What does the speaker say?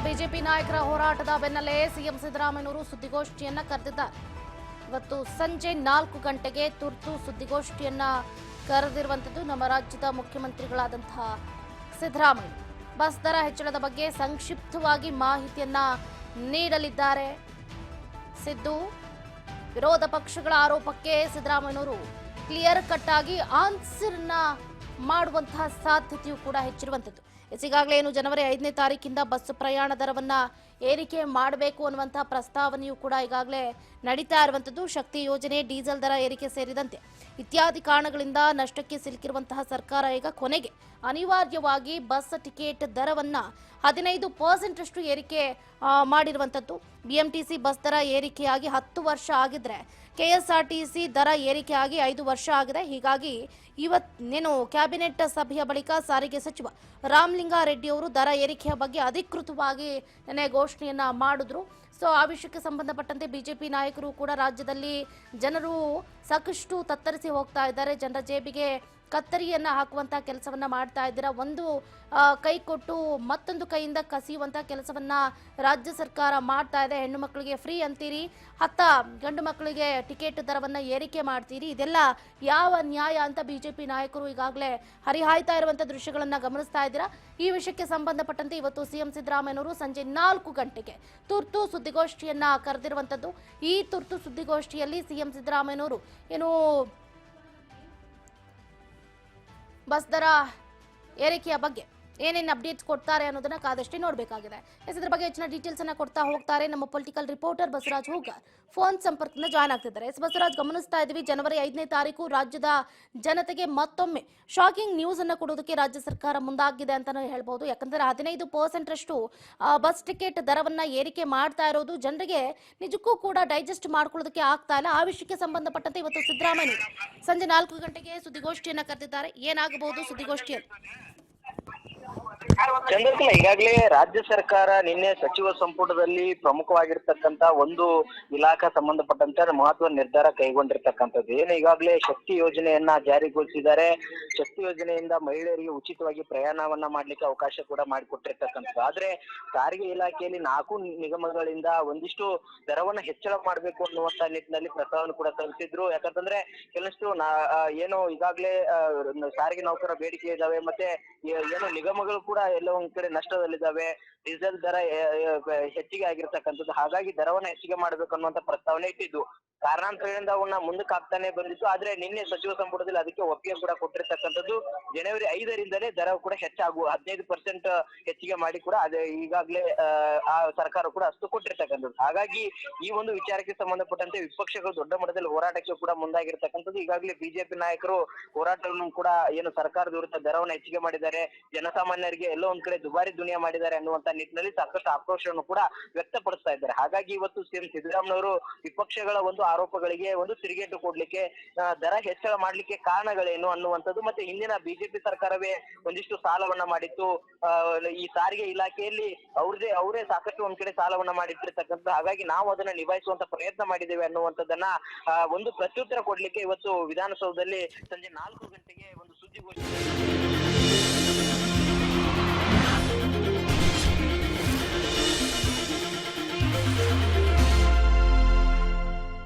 BJP ನಾಯಕರ ಹೋರಾಟದ ಬೆನ್ನಲ್ಲೇ ಸಿಎಂ ಸಿದ್ದರಾಮಯ್ಯನವರು ಸುದ್ದಿಗೋಷ್ಠಿಯನ್ನ ಕರೆದಿದ್ದಾರೆ. ಇವತ್ತು ಸಂಜೆ 4 ಗಂಟೆಗೆ ತುರ್ತು ಸುದ್ದಿಗೋಷ್ಠಿಯನ್ನ ಕರೆದಿರುವಂತದ್ದು ನಮ್ಮ ರಾಜ್ಯದ ಮುಖ್ಯಮಂತ್ರಿಗಳಾದಂತಹ ಸಿದ್ದರಾಮಯ್ಯ ಬಸ್ ದರ ಹೆಚ್ಚಳದ ಬಗ್ಗೆ ಸಂಕ್ಷಿಪ್ತವಾಗಿ ಮಾಹಿತಿಯನ್ನ ನೀಡಲಿದ್ದಾರೆ. ಸಿದ್ದು ವಿರೋಧ ಪಕ್ಷಗಳ ಆರೋಪಕ್ಕೆ ಸಿದ್ದರಾಮಯ್ಯನವರು ಕ್ಲಿಯರ್ ಕಟ್ ಆಗಿ ಆನ್ಸರ್ನ ಮಾಡುವಂತಹ ಸಾಧ್ಯತೆಯೂ ಕೂಡ ಹೆಚ್ಚಿರುವಂತದ್ದು. ಈಗಾಗಲೇ ಏನು ಜನವರಿ 5ನೇ ತಾರೀಕಿಂದ ಬಸ್ ಪ್ರಯಾಣ ದರವನ್ನ ಏರಿಕೆ ಮಾಡಬೇಕು ಅನ್ನುವಂತಹ ಪ್ರಸ್ತಾವನೆಯೂ ಕೂಡ ಈಗಾಗಲೇ ನಡೀತಾ ಇರುವಂತದ್ದು. ಶಕ್ತಿ ಯೋಜನೆ, ಡೀಸೆಲ್ ದರ ಏರಿಕೆ ಸೇರಿದಂತೆ ಇತ್ಯಾದಿ ಕಾರಣಗಳಿಂದ ನಷ್ಟಕ್ಕೆ ಸಿಲುಕಿರುವಂತಹ ಸರ್ಕಾರ ಈಗ ಕೊನೆಗೆ ಅನಿವಾರ್ಯವಾಗಿ ಬಸ್ ಟಿಕೆಟ್ ದರವನ್ನ 15% ಅಷ್ಟು ಏರಿಕೆ ಮಾಡಿರುವಂತದ್ದು. ಬಿಎಂಟಿಸಿ ಬಸ್ ದರ ಏರಿಕೆಯಾಗಿ 10 ವರ್ಷ ಆಗಿದ್ರೆ ಕೆಎಸ್ಆರ್ಟಿಸಿ ದರ ಏರಿಕೆಯಾಗಿ 5 ವರ್ಷ ಆಗಿದೆ. ಹೀಗಾಗಿ ಇವತ್ತೇನು ಕ್ಯಾಬಿನೆಟ್ ಸಭೆಯ ಬಳಿಕ ಸಾರಿಗೆ ಸಚಿವ ರಾಮಲಿಂಗಾರೆಡ್ಡಿ ಅವರು ದರ ಏರಿಕೆಯ ಬಗ್ಗೆ ಅಧಿಕೃತವಾಗಿ ಘೋಷಣೆಯನ್ನ ಮಾಡಿದ್ರು. ಸೊ ಆ ವಿಷಯಕ್ಕೆ ಸಂಬಂಧಪಟ್ಟಂತೆ ಬಿಜೆಪಿ ನಾಯಕರು ಕೂಡ ರಾಜ್ಯದಲ್ಲಿ ಜನರು ಸಾಕಷ್ಟು ತತ್ತರಿಸಿ ಹೋಗ್ತಾ ಇದ್ದಾರೆ. ಜನರ ಜೇಬಿಗೆ ಕತ್ತರಿಯನ್ನ ಹಾಕುವಂತ ಕೆಲಸವನ್ನ ಮಾಡ್ತಾ ಇದ್ದೀರಾ. ಒಂದು ಕೈ ಕೊಟ್ಟು ಮತ್ತೊಂದು ಕೈಯಿಂದ ಕಸಿಯುವಂತ ಕೆಲಸವನ್ನ ರಾಜ್ಯ ಸರ್ಕಾರ ಮಾಡ್ತಾ ಇದೆ. ಹೆಣ್ಣು ಮಕ್ಕಳಿಗೆ ಫ್ರೀ ಅಂತೀರಿ, ಗಂಡು ಮಕ್ಕಳಿಗೆ ಟಿಕೆಟ್ ದರವನ್ನ ಏರಿಕೆ ಮಾಡ್ತೀರಿ. ಇದೆಲ್ಲ ಯಾವ ನ್ಯಾಯ ಅಂತ ಬಿಜೆಪಿ ನಾಯಕರು ಈಗಾಗಲೇ ಹರಿಹಾಯ್ತಾ ಇರುವಂತ ದೃಶ್ಯಗಳನ್ನ ಗಮನಿಸ್ತಾ ಇದ್ದೀರಾ. ಈ ವಿಷಯಕ್ಕೆ ಸಂಬಂಧಪಟ್ಟಂತೆ ಇವತ್ತು ಸಿಎಂ ಸಿದ್ದರಾಮಯ್ಯನವರು ಸಂಜೆ 4 ಗಂಟೆಗೆ ತುರ್ತು ಸುದ್ದಿಗೋಷ್ಠಿಯನ್ನ ಕರೆದಿರುವಂತದ್ದು. ಈ ತುರ್ತು ಸುದ್ದಿಗೋಷ್ಠಿಯಲ್ಲಿ ಸಿಎಂ ಸಿದ್ದರಾಮಯ್ಯನವರು ಏನು ಬಸ್ ದರ ಏರಿಕೆಯ ಬಗ್ಗೆ ಏನೇನು ಅಪ್ಡೇಟ್ಸ್ ಕೊಡ್ತಾರೆ ಅನ್ನೋದನ್ನ ಕಾದಷ್ಟೇ ನೋಡಬೇಕಾಗಿದೆ. ಇದರ ಬಗ್ಗೆ ಹೆಚ್ಚಿನ ಡೀಟೇಲ್ಸ್ ಅನ್ನ ಕೊಡ್ತಾ ಹೋಗ್ತಾರೆ ನಮ್ಮ political reporter Basavaraj Hoogar. Phone ಸಂಪರ್ಕದಿಂದ ಜಾಯ್ನ್ ಆಗ್ತಿದ್ದಾರೆ. ಬಸವರಾಜ್, ಗಮನಿಸ್ತಾ ಇದ್ವಿ ಜನವರಿ 5ನೇ ತಾರೀಕು ರಾಜ್ಯದ ಜನತೆಗೆ ಮತ್ತೊಮ್ಮೆ ಶಾಕಿಂಗ್ ನ್ಯೂಸ್ ಅನ್ನ ಕೊಡೋದಕ್ಕೆ ರಾಜ್ಯ ಸರ್ಕಾರ ಮುಂದಾಗಿದೆ ಅಂತಾನೂ ಹೇಳ್ಬೋದು. ಯಾಕಂದ್ರೆ 15% ಅಷ್ಟು ಬಸ್ ಟಿಕೆಟ್ ದರವನ್ನ ಏರಿಕೆ ಮಾಡ್ತಾ ಇರೋದು ಜನರಿಗೆ ನಿಜಕ್ಕೂ ಕೂಡ ಡೈಜೆಸ್ಟ್ ಮಾಡ್ಕೊಳ್ಳೋದಕ್ಕೆ ಆಗ್ತಾ ಇಲ್ಲ. ಆ ವಿಷಯಕ್ಕೆ ಸಂಬಂಧಪಟ್ಟಂತೆ ಇವತ್ತು ಸಿದ್ದರಾಮಯ್ಯ ಸಂಜೆ 4 ಗಂಟೆಗೆ ಸುದ್ದಿಗೋಷ್ಠಿಯನ್ನ ಕರೆದಿದ್ದಾರೆ. ಏನಾಗಬಹುದು ಸುದ್ದಿಗೋಷ್ಠಿಯಲ್ಲಿ? ಚಂದ್ರಕಲಾ, ಈಗಾಗಲೇ ರಾಜ್ಯ ಸರ್ಕಾರ ನಿನ್ನೆ ಸಚಿವ ಸಂಪುಟದಲ್ಲಿ ಪ್ರಮುಖವಾಗಿರ್ತಕ್ಕಂತ ಒಂದು ಇಲಾಖಾ ಸಂಬಂಧಪಟ್ಟಂತ ಮಹತ್ವ ನಿರ್ಧಾರ ಕೈಗೊಂಡಿರ್ತಕ್ಕಂಥದ್ದು. ಏನು ಈಗಾಗಲೇ ಶಕ್ತಿ ಯೋಜನೆಯನ್ನ ಜಾರಿಗೊಳಿಸಿದ್ದಾರೆ. ಶಕ್ತಿ ಯೋಜನೆಯಿಂದ ಮಹಿಳೆಯರಿಗೆ ಉಚಿತವಾಗಿ ಪ್ರಯಾಣವನ್ನ ಮಾಡ್ಲಿಕ್ಕೆ ಅವಕಾಶ ಕೂಡ ಮಾಡಿಕೊಟ್ಟಿರ್ತಕ್ಕಂಥದ್ದು. ಆದ್ರೆ ಸಾರಿಗೆ ಇಲಾಖೆಯಲ್ಲಿ 4 ನಿಗಮಗಳಿಂದ ಒಂದಿಷ್ಟು ದರವನ್ನ ಹೆಚ್ಚಳ ಮಾಡ್ಬೇಕು ಅನ್ನುವಂತ ನಿಟ್ಟಿನಲ್ಲಿ ಪ್ರಸ್ತಾವನೆ ಕೂಡ ಸಲ್ಲಿಸಿದ್ರು. ಯಾಕಂತಂದ್ರೆ ಕೆಲವಷ್ಟು ಏನು ಈಗಾಗಲೇ ಸಾರಿಗೆ ನೌಕರ ಬೇಡಿಕೆ ಇದಾವೆ, ಮತ್ತೆ ಏನು ನಿಗಮಗಳು ಕೂಡ ಎಲ್ಲ ಒಂದ್ ಕಡೆ ನಷ್ಟದಲ್ಲಿದ್ದಾವೆ. ಡೀಸೆಲ್ ದರ ಹೆಚ್ಚಿಗೆ ಆಗಿರ್ತಕ್ಕಂಥದ್ದು. ಹಾಗಾಗಿ ದರವನ್ನ ಹೆಚ್ಚಿಗೆ ಮಾಡ್ಬೇಕು ಅನ್ನುವಂತ ಪ್ರಸ್ತಾವನೆ ಇಟ್ಟಿದ್ದು. ಕಾರಣಾಂತರಗಳಿಂದ ಅವನ್ನ ಮುಂದಕ್ಕೆ ಹಾಕ್ತಾನೆ ಬಂದಿತ್ತು. ಆದ್ರೆ ನಿನ್ನೆ ಸಚಿವ ಸಂಪುಟದಲ್ಲಿ ಅದಕ್ಕೆ ಒಪ್ಪಿಗೆ ಕೂಡ ಕೊಟ್ಟಿರ್ತಕ್ಕಂಥದ್ದು. ಜನವರಿ 5ರಿಂದಲೇ ದರ ಕೂಡ ಹೆಚ್ಚಾಗುವ 15% ಹೆಚ್ಚಿಗೆ ಮಾಡಿ ಕೂಡ ಅದೇ ಈಗಾಗಲೇ ಆ ಸರ್ಕಾರ ಕೂಡ ಅಷ್ಟು ಕೊಟ್ಟಿರ್ತಕ್ಕಂಥದ್ದು. ಹಾಗಾಗಿ ಈ ಒಂದು ವಿಚಾರಕ್ಕೆ ಸಂಬಂಧಪಟ್ಟಂತೆ ವಿಪಕ್ಷಗಳು ದೊಡ್ಡ ಮಟ್ಟದಲ್ಲಿ ಹೋರಾಟಕ್ಕೆ ಕೂಡ ಮುಂದಾಗಿರ್ತಕ್ಕಂಥದ್ದು. ಈಗಾಗಲೇ ಬಿಜೆಪಿ ನಾಯಕರು ಹೋರಾಟವನ್ನು ಕೂಡ ಏನು ಸರ್ಕಾರದ ವಿರುದ್ಧ ದರವನ್ನು ಹೆಚ್ಚಿಗೆ ಮಾಡಿದ್ದಾರೆ, ಜನಸಾಮಾನ್ಯರಿಗೆ ಎಲ್ಲೋ ಒಂದ್ ಕಡೆ ದುಬಾರಿ ದುನಿಯಾ ಮಾಡಿದ್ದಾರೆ ಅನ್ನುವಂತ ನಿಟ್ಟಿನಲ್ಲಿ ಸಾಕಷ್ಟು ಆಕ್ರೋಶವನ್ನು ಕೂಡ ವ್ಯಕ್ತಪಡಿಸ್ತಾ ಇದ್ದಾರೆ. ಹಾಗಾಗಿ ಇವತ್ತು ಸಿಎಂ ಸಿದ್ದರಾಮಯ್ಯನವರು ವಿಪಕ್ಷಗಳ ಒಂದು ಆರೋಪಗಳಿಗೆ ಒಂದು ತಿರುಗೇಟು ಕೊಡ್ಲಿಕ್ಕೆ ದರ ಹೆಚ್ಚಳ ಮಾಡ್ಲಿಕ್ಕೆ ಕಾರಣಗಳೇನು ಅನ್ನುವಂಥದ್ದು, ಮತ್ತೆ ಹಿಂದಿನ ಬಿಜೆಪಿ ಸರ್ಕಾರವೇ ಒಂದಿಷ್ಟು ಸಾಲವನ್ನ ಮಾಡಿತ್ತು, ಈ ಸಾರಿಗೆ ಇಲಾಖೆಯಲ್ಲಿ ಅವರೇ ಸಾಕಷ್ಟು ಒಂದ್ ಕಡೆ ಸಾಲವನ್ನ ಮಾಡಿಟ್ಟಿರ್ತಕ್ಕಂಥದ್ದು. ಹಾಗಾಗಿ ನಾವು ಅದನ್ನ ನಿಭಾಯಿಸುವಂತ ಪ್ರಯತ್ನ ಮಾಡಿದ್ದೇವೆ ಅನ್ನುವಂಥದ್ದನ್ನ ಒಂದು ಪ್ರತ್ಯುತ್ತರ ಕೊಡ್ಲಿಕ್ಕೆ ಇವತ್ತು ವಿಧಾನಸೌಧದಲ್ಲಿ ಸಂಜೆ 4 ಗಂಟೆಗೆ ಒಂದು ಸುದ್ದಿಗೋಷ್ಠಿ